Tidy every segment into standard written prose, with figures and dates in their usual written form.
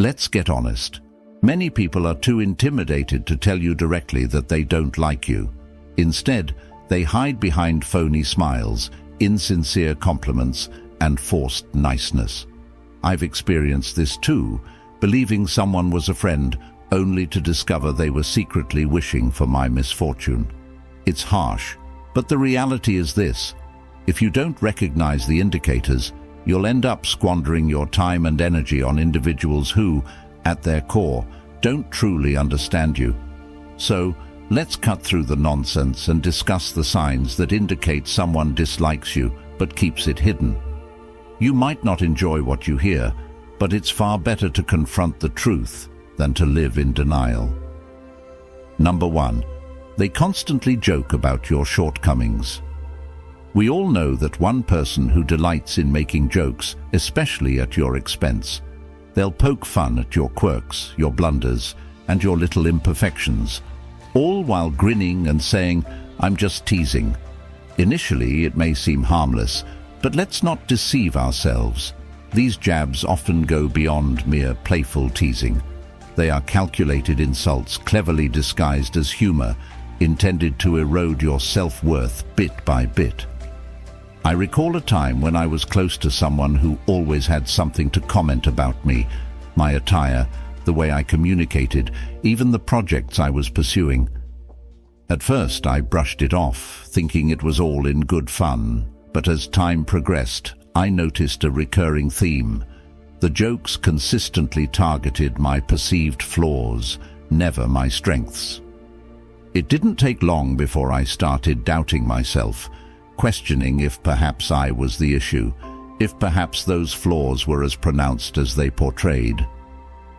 Let's get honest. Many people are too intimidated to tell you directly that they don't like you. Instead, they hide behind phony smiles, insincere compliments, and forced niceness. I've experienced this too, believing someone was a friend only to discover they were secretly wishing for my misfortune. It's harsh, but the reality is this: if you don't recognize the indicators, you'll end up squandering your time and energy on individuals who, at their core, don't truly understand you. So, let's cut through the nonsense and discuss the signs that indicate someone dislikes you but keeps it hidden. You might not enjoy what you hear, but it's far better to confront the truth than to live in denial. Number 1. They constantly joke about your shortcomings. We all know that one person who delights in making jokes, especially at your expense. They'll poke fun at your quirks, your blunders, and your little imperfections, all while grinning and saying, "I'm just teasing." Initially, it may seem harmless, but let's not deceive ourselves. These jabs often go beyond mere playful teasing. They are calculated insults cleverly disguised as humor, intended to erode your self-worth bit by bit. I recall a time when I was close to someone who always had something to comment about me, my attire, the way I communicated, even the projects I was pursuing. At first, I brushed it off, thinking it was all in good fun, but as time progressed, I noticed a recurring theme. The jokes consistently targeted my perceived flaws, never my strengths. It didn't take long before I started doubting myself, questioning if perhaps I was the issue, if perhaps those flaws were as pronounced as they portrayed.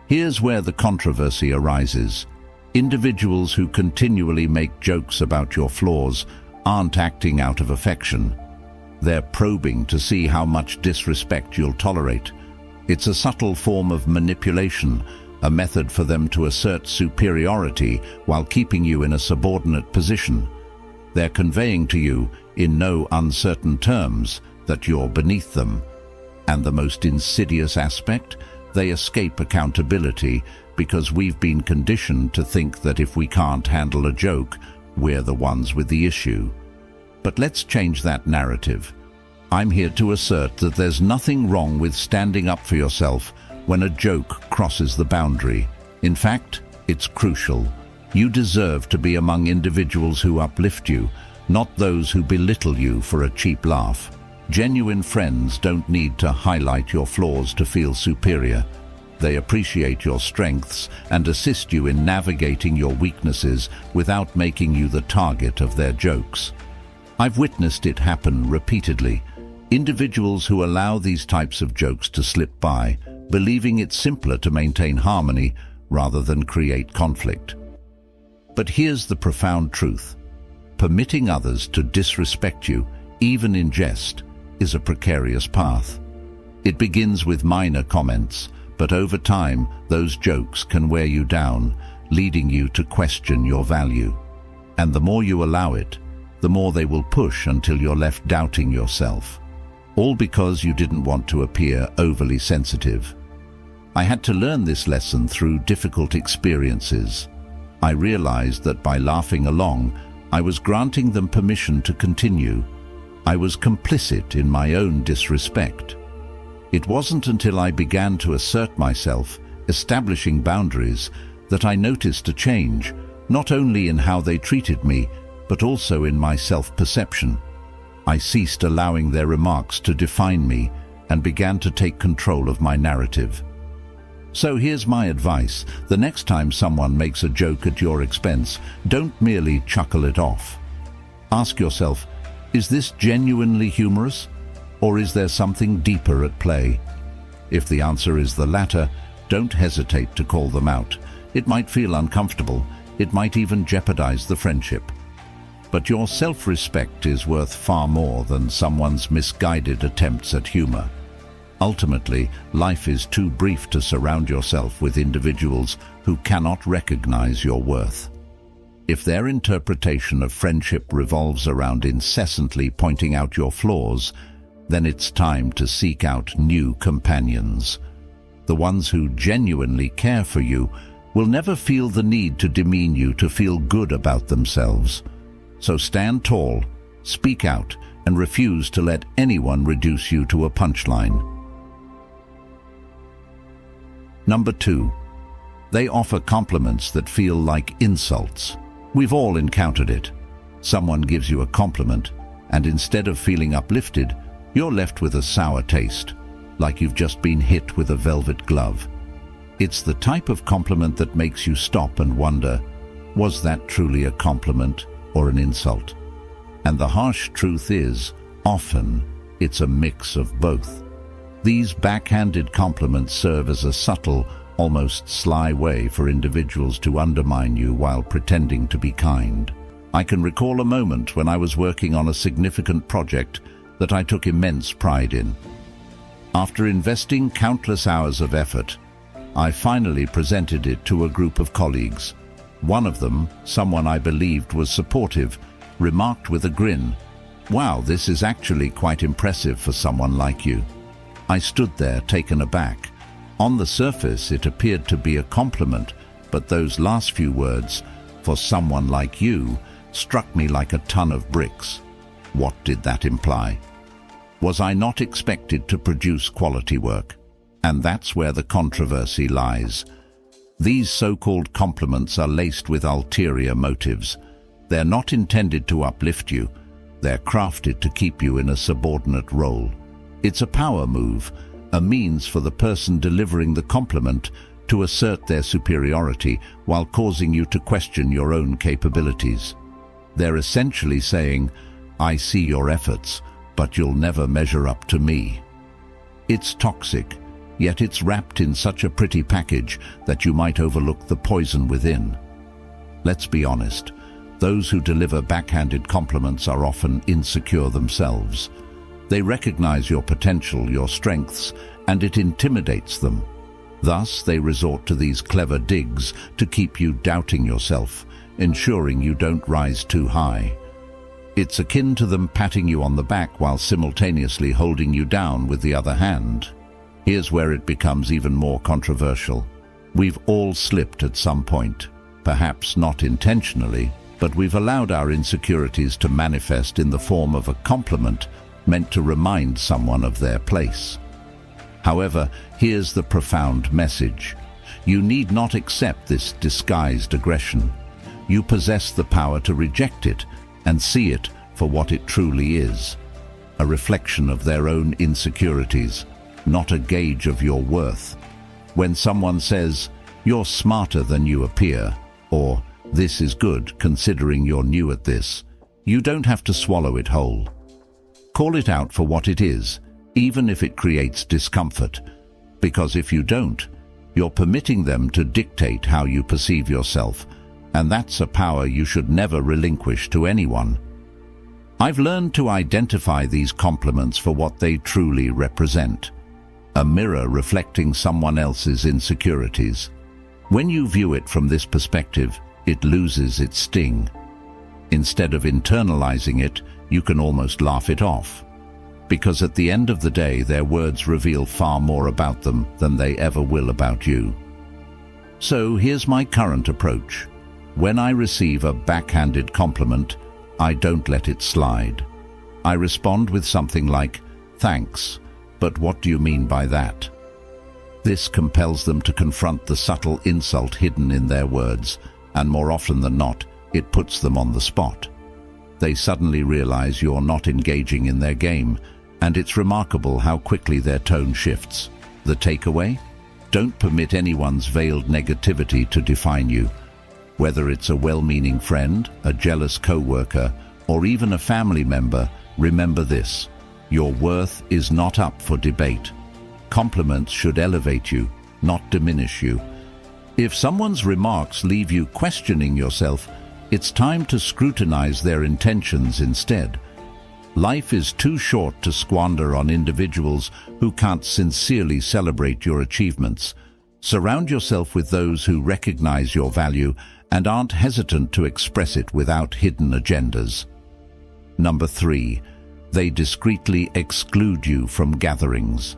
Here's where the controversy arises. Individuals who continually make jokes about your flaws aren't acting out of affection. They're probing to see how much disrespect you'll tolerate. It's a subtle form of manipulation, a method for them to assert superiority while keeping you in a subordinate position. They're conveying to you, in no uncertain terms, that you're beneath them. And the most insidious aspect? They escape accountability because we've been conditioned to think that if we can't handle a joke, we're the ones with the issue. But let's change that narrative. I'm here to assert that there's nothing wrong with standing up for yourself when a joke crosses the boundary. In fact, it's crucial. You deserve to be among individuals who uplift you, not those who belittle you for a cheap laugh. Genuine friends don't need to highlight your flaws to feel superior. They appreciate your strengths and assist you in navigating your weaknesses without making you the target of their jokes. I've witnessed it happen repeatedly. Individuals who allow these types of jokes to slip by, believing it's simpler to maintain harmony rather than create conflict. But here's the profound truth. Permitting others to disrespect you, even in jest, is a precarious path. It begins with minor comments, but over time, those jokes can wear you down, leading you to question your value. And the more you allow it, the more they will push until you're left doubting yourself. All because you didn't want to appear overly sensitive. I had to learn this lesson through difficult experiences. I realized that by laughing along, I was granting them permission to continue. I was complicit in my own disrespect. It wasn't until I began to assert myself, establishing boundaries, that I noticed a change, not only in how they treated me, but also in my self-perception. I ceased allowing their remarks to define me and began to take control of my narrative. So here's my advice. The next time someone makes a joke at your expense, don't merely chuckle it off. Ask yourself, is this genuinely humorous, or is there something deeper at play? If the answer is the latter, don't hesitate to call them out. It might feel uncomfortable. It might even jeopardize the friendship. But your self-respect is worth far more than someone's misguided attempts at humor. Ultimately, life is too brief to surround yourself with individuals who cannot recognize your worth. If their interpretation of friendship revolves around incessantly pointing out your flaws, then it's time to seek out new companions. the ones who genuinely care for you, will never feel the need to demean you to feel good about themselves. So stand tall, speak out, and refuse to let anyone reduce you to a punchline. Number 2. They offer compliments that feel like insults. We've all encountered it. Someone gives you a compliment, and instead of feeling uplifted, you're left with a sour taste, like you've just been hit with a velvet glove. It's the type of compliment that makes you stop and wonder, was that truly a compliment or an insult? And the harsh truth is, often, it's a mix of both. These backhanded compliments serve as a subtle, almost sly way for individuals to undermine you while pretending to be kind. I can recall a moment when I was working on a significant project that I took immense pride in. After investing countless hours of effort, I finally presented it to a group of colleagues. One of them, someone I believed was supportive, remarked with a grin, "Wow, this is actually quite impressive for someone like you." I stood there taken aback. On the surface, it appeared to be a compliment, but those last few words, "for someone like you," struck me like a ton of bricks. What did that imply? Was I not expected to produce quality work? And that's where the controversy lies. These so-called compliments are laced with ulterior motives. They're not intended to uplift you. They're crafted to keep you in a subordinate role. It's a power move, a means for the person delivering the compliment to assert their superiority while causing you to question your own capabilities. They're essentially saying, "I see your efforts, but you'll never measure up to me." It's toxic, yet it's wrapped in such a pretty package that you might overlook the poison within. Let's be honest, those who deliver backhanded compliments are often insecure themselves. They recognize your potential, your strengths, and it intimidates them. Thus, they resort to these clever digs to keep you doubting yourself, ensuring you don't rise too high. It's akin to them patting you on the back while simultaneously holding you down with the other hand. Here's where it becomes even more controversial. We've all slipped at some point, perhaps not intentionally, but we've allowed our insecurities to manifest in the form of a compliment meant to remind someone of their place. However, here's the profound message. You need not accept this disguised aggression. You possess the power to reject it and see it for what it truly is, a reflection of their own insecurities, not a gauge of your worth. When someone says, "You're smarter than you appear," or "This is good considering you're new at this," you don't have to swallow it whole. Call it out for what it is, even if it creates discomfort, because if you don't, you're permitting them to dictate how you perceive yourself, and that's a power you should never relinquish to anyone. I've learned to identify these compliments for what they truly represent, a mirror reflecting someone else's insecurities. When you view it from this perspective, it loses its sting. Instead of internalizing it, you can almost laugh it off, because at the end of the day, their words reveal far more about them than they ever will about you. So here's my current approach. When I receive a backhanded compliment, I don't let it slide. I respond with something like, "Thanks, but what do you mean by that?" This compels them to confront the subtle insult hidden in their words, and more often than not, it puts them on the spot. They suddenly realize you're not engaging in their game, and it's remarkable how quickly their tone shifts. The takeaway? Don't permit anyone's veiled negativity to define you. Whether it's a well-meaning friend, a jealous co-worker, or even a family member, remember this: your worth is not up for debate. Compliments should elevate you, not diminish you. If someone's remarks leave you questioning yourself, it's time to scrutinize their intentions instead. Life is too short to squander on individuals who can't sincerely celebrate your achievements. Surround yourself with those who recognize your value and aren't hesitant to express it without hidden agendas. Number 3, they discreetly exclude you from gatherings.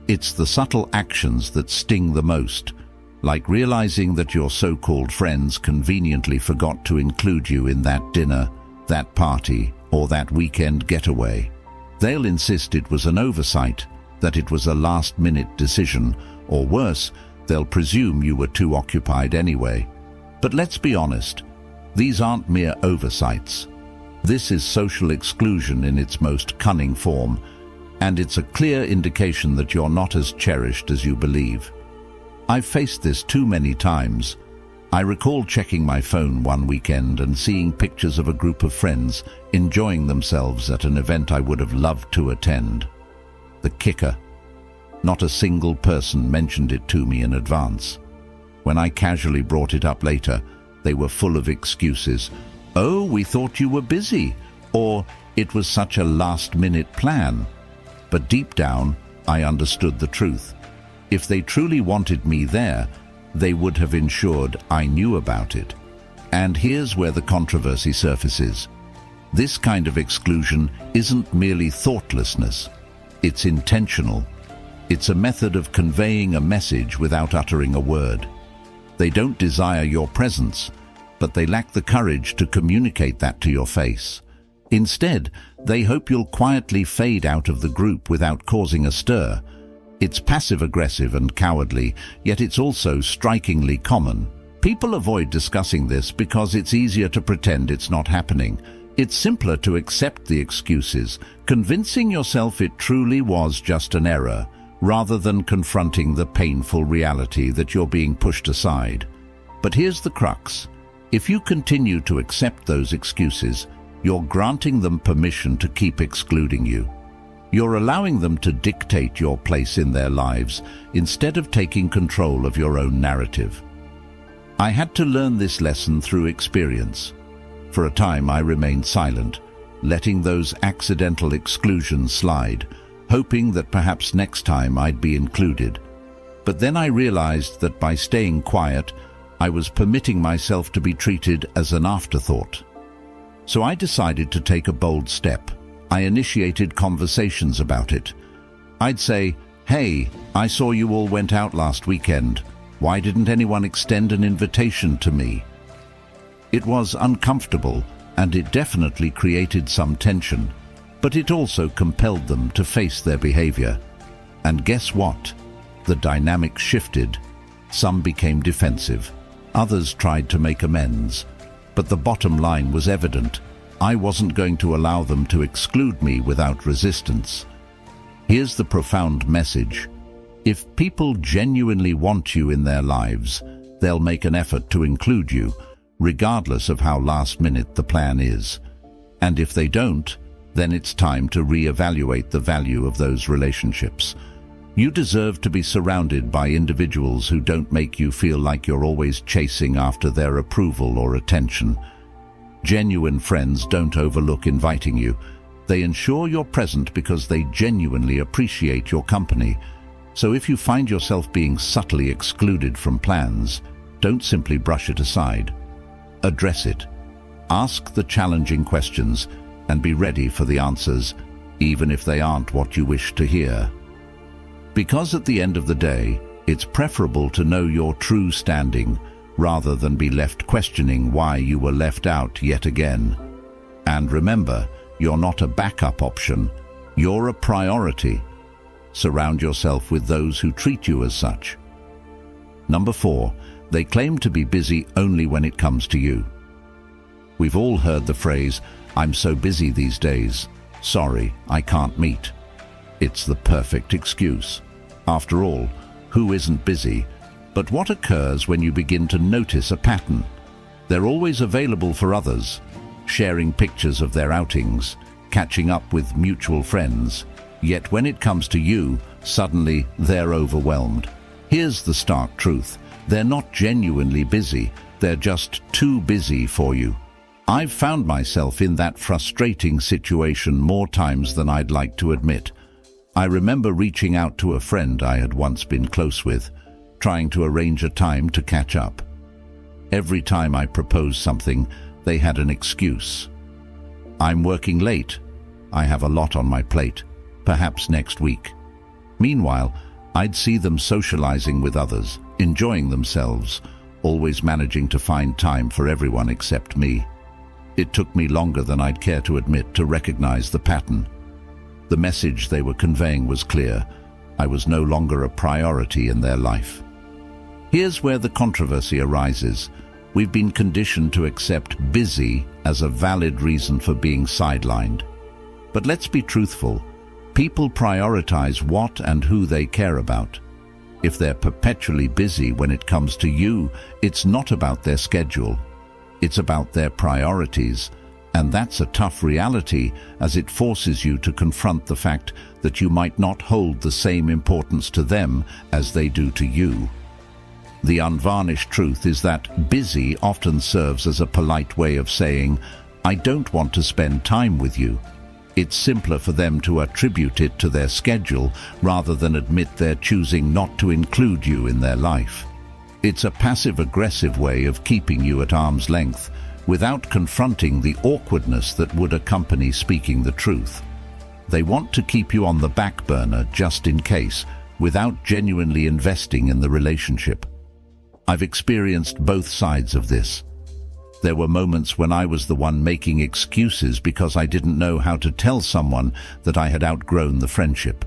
It's the subtle actions that sting the most, like realizing that your so-called friends conveniently forgot to include you in that dinner, that party, or that weekend getaway. They'll insist it was an oversight, that it was a last-minute decision, or worse, they'll presume you were too occupied anyway. But let's be honest, these aren't mere oversights. This is social exclusion in its most cunning form, and it's a clear indication that you're not as cherished as you believe. I've faced this too many times. I recall checking my phone one weekend and seeing pictures of a group of friends enjoying themselves at an event I would have loved to attend. The kicker: not a single person mentioned it to me in advance. When I casually brought it up later, they were full of excuses. "Oh, we thought you were busy," or "it was such a last-minute plan." But deep down, I understood the truth. If they truly wanted me there, they would have ensured I knew about it. And here's where the controversy surfaces. This kind of exclusion isn't merely thoughtlessness. It's intentional. It's a method of conveying a message without uttering a word. They don't desire your presence, but they lack the courage to communicate that to your face. Instead, they hope you'll quietly fade out of the group without causing a stir. It's passive-aggressive and cowardly, yet it's also strikingly common. People avoid discussing this because it's easier to pretend it's not happening. It's simpler to accept the excuses, convincing yourself it truly was just an error, rather than confronting the painful reality that you're being pushed aside. But here's the crux. If you continue to accept those excuses, you're granting them permission to keep excluding you. You're allowing them to dictate your place in their lives instead of taking control of your own narrative. I had to learn this lesson through experience. For a time I remained silent, letting those accidental exclusions slide, hoping that perhaps next time I'd be included. But then I realized that by staying quiet, I was permitting myself to be treated as an afterthought. So I decided to take a bold step. I initiated conversations about it. I'd say, "Hey, I saw you all went out last weekend. Why didn't anyone extend an invitation to me?" It was uncomfortable, and it definitely created some tension, but it also compelled them to face their behavior. And guess what? The dynamic shifted. Some became defensive. Others tried to make amends. But the bottom line was evident. I wasn't going to allow them to exclude me without resistance. Here's the profound message. If people genuinely want you in their lives, they'll make an effort to include you, regardless of how last-minute the plan is. And if they don't, then it's time to reevaluate the value of those relationships. You deserve to be surrounded by individuals who don't make you feel like you're always chasing after their approval or attention. Genuine friends don't overlook inviting you. They ensure you're present because they genuinely appreciate your company. So if you find yourself being subtly excluded from plans, don't simply brush it aside. Address it. Ask the challenging questions and be ready for the answers, even if they aren't what you wish to hear. Because at the end of the day, it's preferable to know your true standing rather than be left questioning why you were left out yet again. And remember, you're not a backup option. You're a priority. Surround yourself with those who treat you as such. Number 4, they claim to be busy only when it comes to you. We've all heard the phrase, "I'm so busy these days. Sorry, I can't meet." It's the perfect excuse. After all, who isn't busy? But what occurs when you begin to notice a pattern? They're always available for others, sharing pictures of their outings, catching up with mutual friends. Yet when it comes to you, suddenly they're overwhelmed. Here's the stark truth. They're not genuinely busy. They're just too busy for you. I've found myself in that frustrating situation more times than I'd like to admit. I remember reaching out to a friend I had once been close with, trying to arrange a time to catch up. Every time I proposed something, they had an excuse. "I'm working late. I have a lot on my plate. Perhaps next week." Meanwhile, I'd see them socializing with others, enjoying themselves, always managing to find time for everyone except me. It took me longer than I'd care to admit to recognize the pattern. The message they were conveying was clear. I was no longer a priority in their life. Here's where the controversy arises. We've been conditioned to accept busy as a valid reason for being sidelined. But let's be truthful. People prioritize what and who they care about. If they're perpetually busy when it comes to you, it's not about their schedule. It's about their priorities. And that's a tough reality, as it forces you to confront the fact that you might not hold the same importance to them as they do to you. The unvarnished truth is that busy often serves as a polite way of saying, "I don't want to spend time with you." It's simpler for them to attribute it to their schedule rather than admit they're choosing not to include you in their life. It's a passive-aggressive way of keeping you at arm's length without confronting the awkwardness that would accompany speaking the truth. They want to keep you on the back burner just in case, without genuinely investing in the relationship. I've experienced both sides of this. There were moments when I was the one making excuses because I didn't know how to tell someone that I had outgrown the friendship.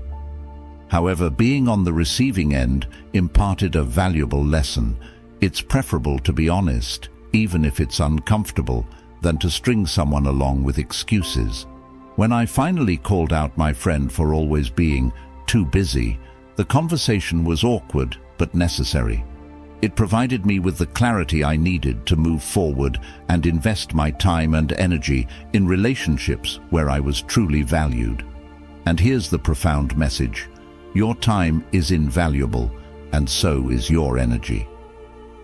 However, being on the receiving end imparted a valuable lesson. It's preferable to be honest, even if it's uncomfortable, than to string someone along with excuses. When I finally called out my friend for always being too busy, the conversation was awkward but necessary. It provided me with the clarity I needed to move forward and invest my time and energy in relationships where I was truly valued. And here's the profound message. Your time is invaluable, and so is your energy.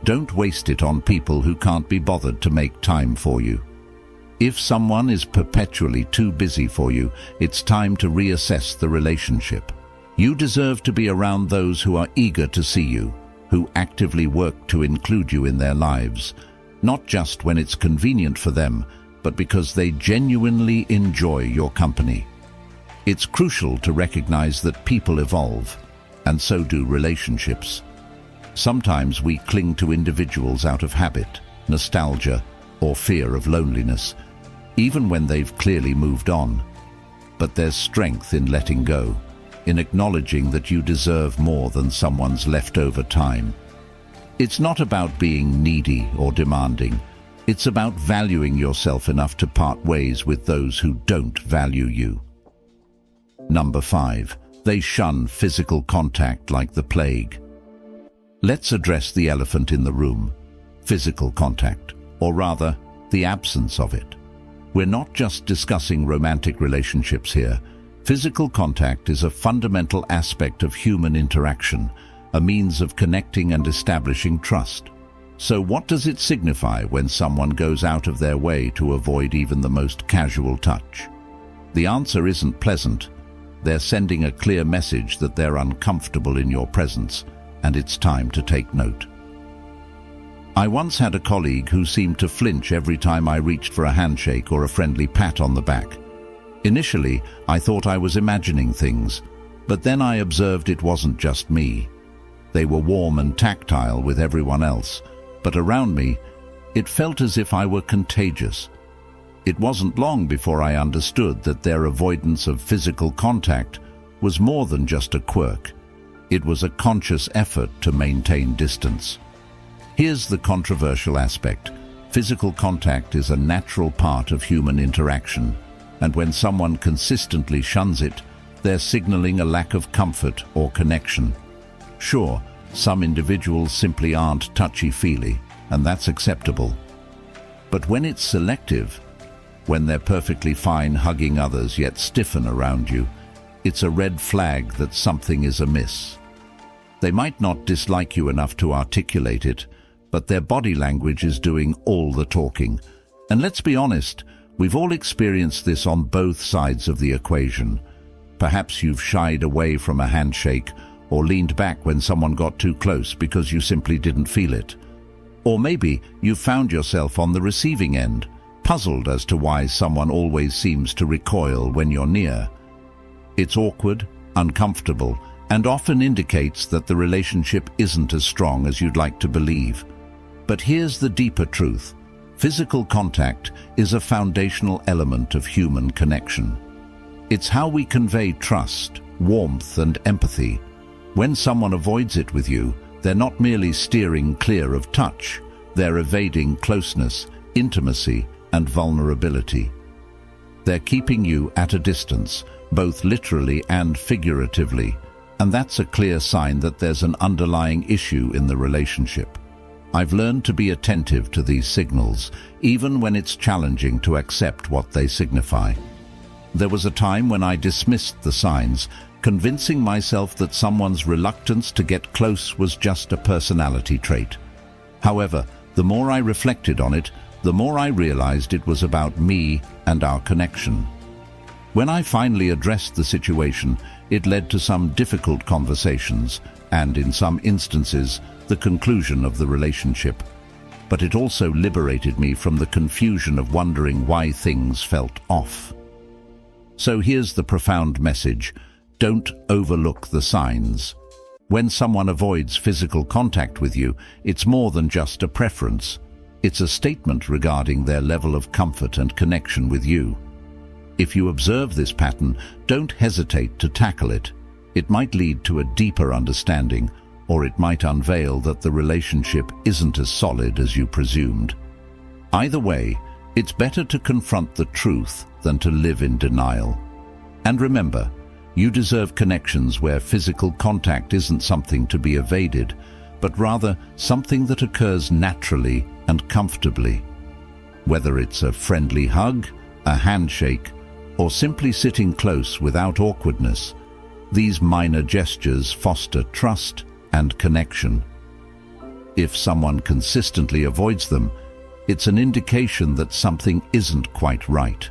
Don't waste it on people who can't be bothered to make time for you. If someone is perpetually too busy for you, it's time to reassess the relationship. You deserve to be around those who are eager to see you, who actively work to include you in their lives, not just when it's convenient for them, but because they genuinely enjoy your company. It's crucial to recognize that people evolve, and so do relationships. Sometimes we cling to individuals out of habit, nostalgia, or fear of loneliness, even when they've clearly moved on. But there's strength in letting go, in acknowledging that you deserve more than someone's leftover time. It's not about being needy or demanding. It's about valuing yourself enough to part ways with those who don't value you. Number 5. They shun physical contact like the plague. Let's address the elephant in the room, physical contact, or rather, the absence of it. We're not just discussing romantic relationships here. Physical contact is a fundamental aspect of human interaction, a means of connecting and establishing trust. So what does it signify when someone goes out of their way to avoid even the most casual touch? The answer isn't pleasant. They're sending a clear message that they're uncomfortable in your presence, and it's time to take note. I once had a colleague who seemed to flinch every time I reached for a handshake or a friendly pat on the back. Initially, I thought I was imagining things, but then I observed it wasn't just me. They were warm and tactile with everyone else, but around me, it felt as if I were contagious. It wasn't long before I understood that their avoidance of physical contact was more than just a quirk. It was a conscious effort to maintain distance. Here's the controversial aspect. Physical contact is a natural part of human interaction, and when someone consistently shuns it, they're signaling a lack of comfort or connection. Sure, some individuals simply aren't touchy-feely, and that's acceptable. But when it's selective, when they're perfectly fine hugging others yet stiffen around you, it's a red flag that something is amiss. They might not dislike you enough to articulate it, but their body language is doing all the talking. And let's be honest, we've all experienced this on both sides of the equation. Perhaps you've shied away from a handshake or leaned back when someone got too close because you simply didn't feel it. Or maybe you've found yourself on the receiving end, puzzled as to why someone always seems to recoil when you're near. It's awkward, uncomfortable, and often indicates that the relationship isn't as strong as you'd like to believe. But here's the deeper truth. Physical contact is a foundational element of human connection. It's how we convey trust, warmth, and empathy. When someone avoids it with you, they're not merely steering clear of touch, they're evading closeness, intimacy, and vulnerability. They're keeping you at a distance, both literally and figuratively, and that's a clear sign that there's an underlying issue in the relationship. I've learned to be attentive to these signals, even when it's challenging to accept what they signify. There was a time when I dismissed the signs, convincing myself that someone's reluctance to get close was just a personality trait. However, the more I reflected on it, the more I realized it was about me and our connection. When I finally addressed the situation, it led to some difficult conversations and, in some instances, the conclusion of the relationship. But it also liberated me from the confusion of wondering why things felt off. So here's the profound message: don't overlook the signs. When someone avoids physical contact with you, it's more than just a preference. It's a statement regarding their level of comfort and connection with you. If you observe this pattern, don't hesitate to tackle it. It might lead to a deeper understanding, or it might unveil that the relationship isn't as solid as you presumed. Either way, it's better to confront the truth than to live in denial. And remember, you deserve connections where physical contact isn't something to be evaded, but rather something that occurs naturally and comfortably. Whether it's a friendly hug, a handshake, or simply sitting close without awkwardness, these minor gestures foster trust and connection. If someone consistently avoids them, it's an indication that something isn't quite right.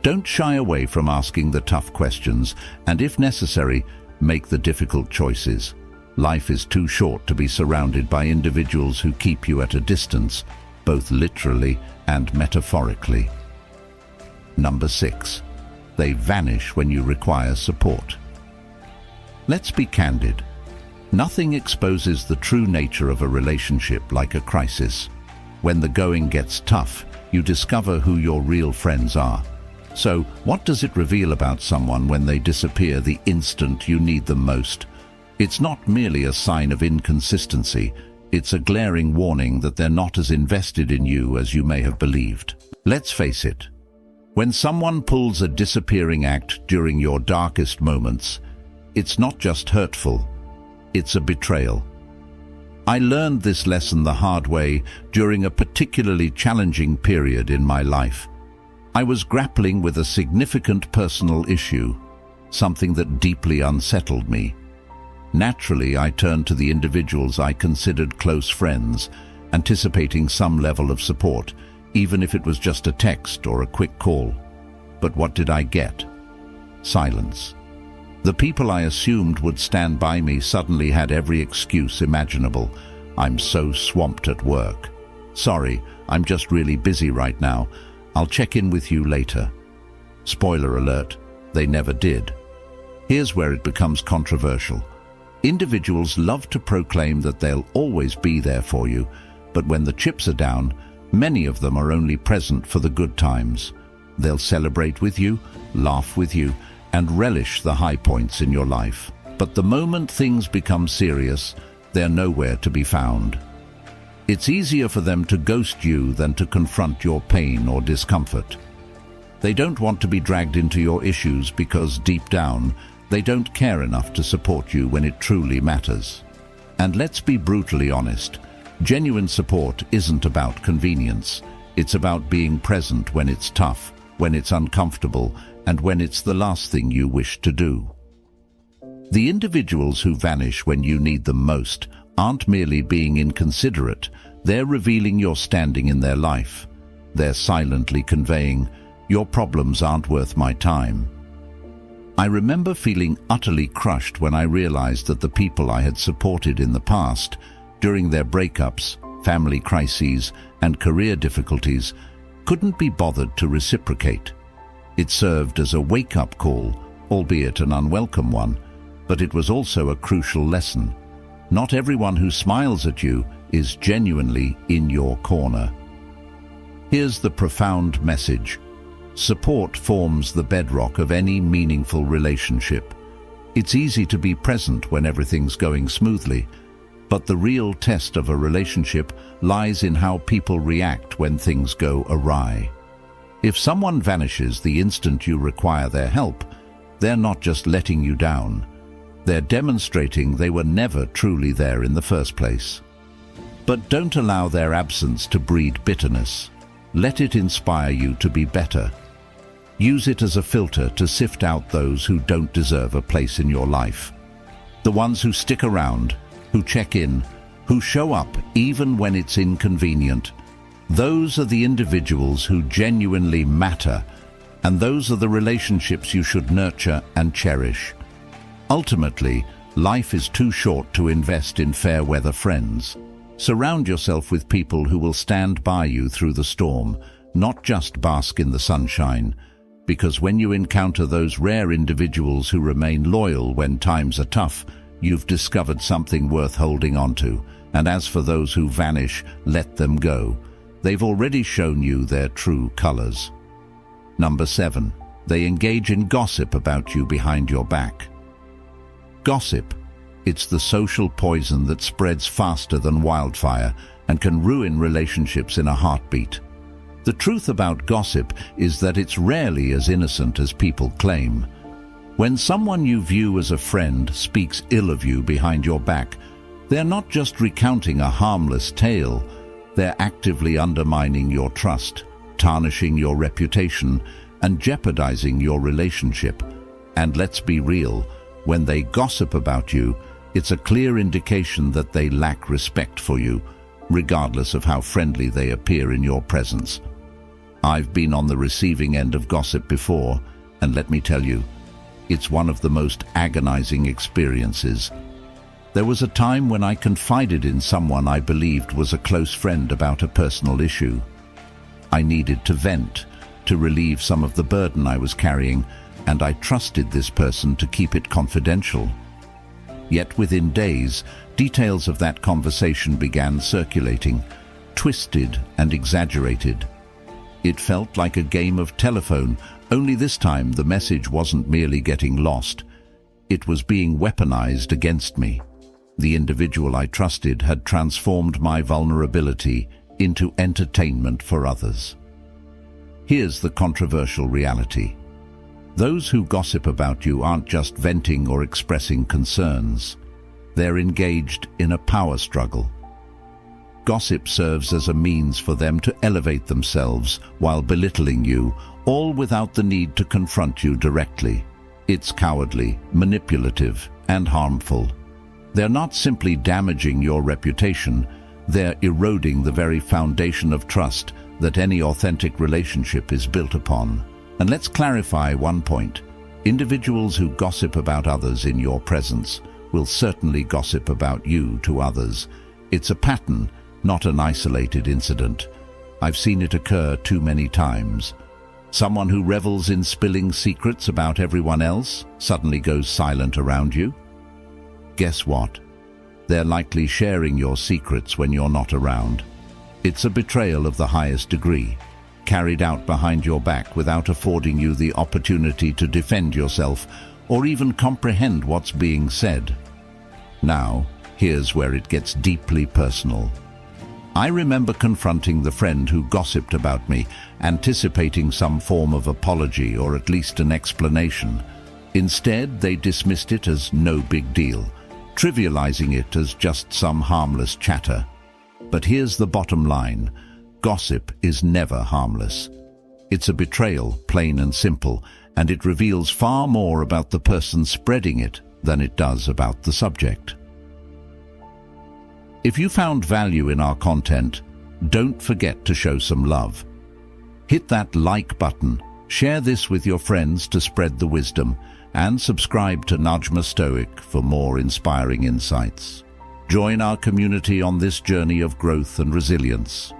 Don't shy away from asking the tough questions, and if necessary, make the difficult choices. Life is too short to be surrounded by individuals who keep you at a distance, both literally and metaphorically. Number 6. They vanish when you require support. Let's be candid. Nothing exposes the true nature of a relationship like a crisis. When the going gets tough, you discover who your real friends are. So, what does it reveal about someone when they disappear the instant you need them most? It's not merely a sign of inconsistency, it's a glaring warning that they're not as invested in you as you may have believed. Let's face it, when someone pulls a disappearing act during your darkest moments, it's not just hurtful, it's a betrayal. I learned this lesson the hard way during a particularly challenging period in my life. I was grappling with a significant personal issue, something that deeply unsettled me. Naturally, I turned to the individuals I considered close friends, anticipating some level of support, even if it was just a text or a quick call. But what did I get? Silence. The people I assumed would stand by me suddenly had every excuse imaginable. I'm so swamped at work. Sorry, I'm just really busy right now. I'll check in with you later. Spoiler alert, they never did. Here's where it becomes controversial. Individuals love to proclaim that they'll always be there for you, but when the chips are down, many of them are only present for the good times. They'll celebrate with you, laugh with you, and relish the high points in your life. But the moment things become serious, they're nowhere to be found. It's easier for them to ghost you than to confront your pain or discomfort. They don't want to be dragged into your issues because deep down, they don't care enough to support you when it truly matters. And let's be brutally honest, genuine support isn't about convenience. It's about being present when it's tough, when it's uncomfortable, and when it's the last thing you wish to do. The individuals who vanish when you need them most aren't merely being inconsiderate, they're revealing your standing in their life. They're silently conveying, your problems aren't worth my time. I remember feeling utterly crushed when I realized that the people I had supported in the past, during their breakups, family crises, and career difficulties, couldn't be bothered to reciprocate. It served as a wake-up call, albeit an unwelcome one, but it was also a crucial lesson. Not everyone who smiles at you is genuinely in your corner. Here's the profound message. Support forms the bedrock of any meaningful relationship. It's easy to be present when everything's going smoothly, but the real test of a relationship lies in how people react when things go awry. If someone vanishes the instant you require their help, they're not just letting you down. They're demonstrating they were never truly there in the first place. But don't allow their absence to breed bitterness. Let it inspire you to be better. Use it as a filter to sift out those who don't deserve a place in your life. The ones who stick around, who check in, who show up even when it's inconvenient. Those are the individuals who genuinely matter, and those are the relationships you should nurture and cherish. Ultimately, life is too short to invest in fair-weather friends. Surround yourself with people who will stand by you through the storm, not just bask in the sunshine. Because when you encounter those rare individuals who remain loyal when times are tough, you've discovered something worth holding on to. And as for those who vanish, let them go. They've already shown you their true colors. Number 7. They engage in gossip about you behind your back. Gossip. It's the social poison that spreads faster than wildfire and can ruin relationships in a heartbeat. The truth about gossip is that it's rarely as innocent as people claim. When someone you view as a friend speaks ill of you behind your back, they're not just recounting a harmless tale, they're actively undermining your trust, tarnishing your reputation, and jeopardizing your relationship. And let's be real, when they gossip about you, it's a clear indication that they lack respect for you, regardless of how friendly they appear in your presence. I've been on the receiving end of gossip before, and let me tell you, it's one of the most agonizing experiences. There was a time when I confided in someone I believed was a close friend about a personal issue. I needed to vent, to relieve some of the burden I was carrying, and I trusted this person to keep it confidential. Yet within days, details of that conversation began circulating, twisted and exaggerated. It felt like a game of telephone, only this time the message wasn't merely getting lost. It was being weaponized against me. The individual I trusted had transformed my vulnerability into entertainment for others. Here's the controversial reality. Those who gossip about you aren't just venting or expressing concerns. They're engaged in a power struggle. Gossip serves as a means for them to elevate themselves while belittling you, all without the need to confront you directly. It's cowardly, manipulative, and harmful. They're not simply damaging your reputation, they're eroding the very foundation of trust that any authentic relationship is built upon. And let's clarify one point. Individuals who gossip about others in your presence will certainly gossip about you to others. It's a pattern, not an isolated incident. I've seen it occur too many times. Someone who revels in spilling secrets about everyone else suddenly goes silent around you. Guess what? They're likely sharing your secrets when you're not around. It's a betrayal of the highest degree, carried out behind your back without affording you the opportunity to defend yourself or even comprehend what's being said. Now, here's where it gets deeply personal. I remember confronting the friend who gossiped about me, anticipating some form of apology or at least an explanation. Instead, they dismissed it as no big deal, trivializing it as just some harmless chatter. But here's the bottom line. Gossip is never harmless. It's a betrayal, plain and simple, and it reveals far more about the person spreading it than it does about the subject. If you found value in our content, don't forget to show some love. Hit that like button, share this with your friends to spread the wisdom, and subscribe to Najma Stoic for more inspiring insights. Join our community on this journey of growth and resilience.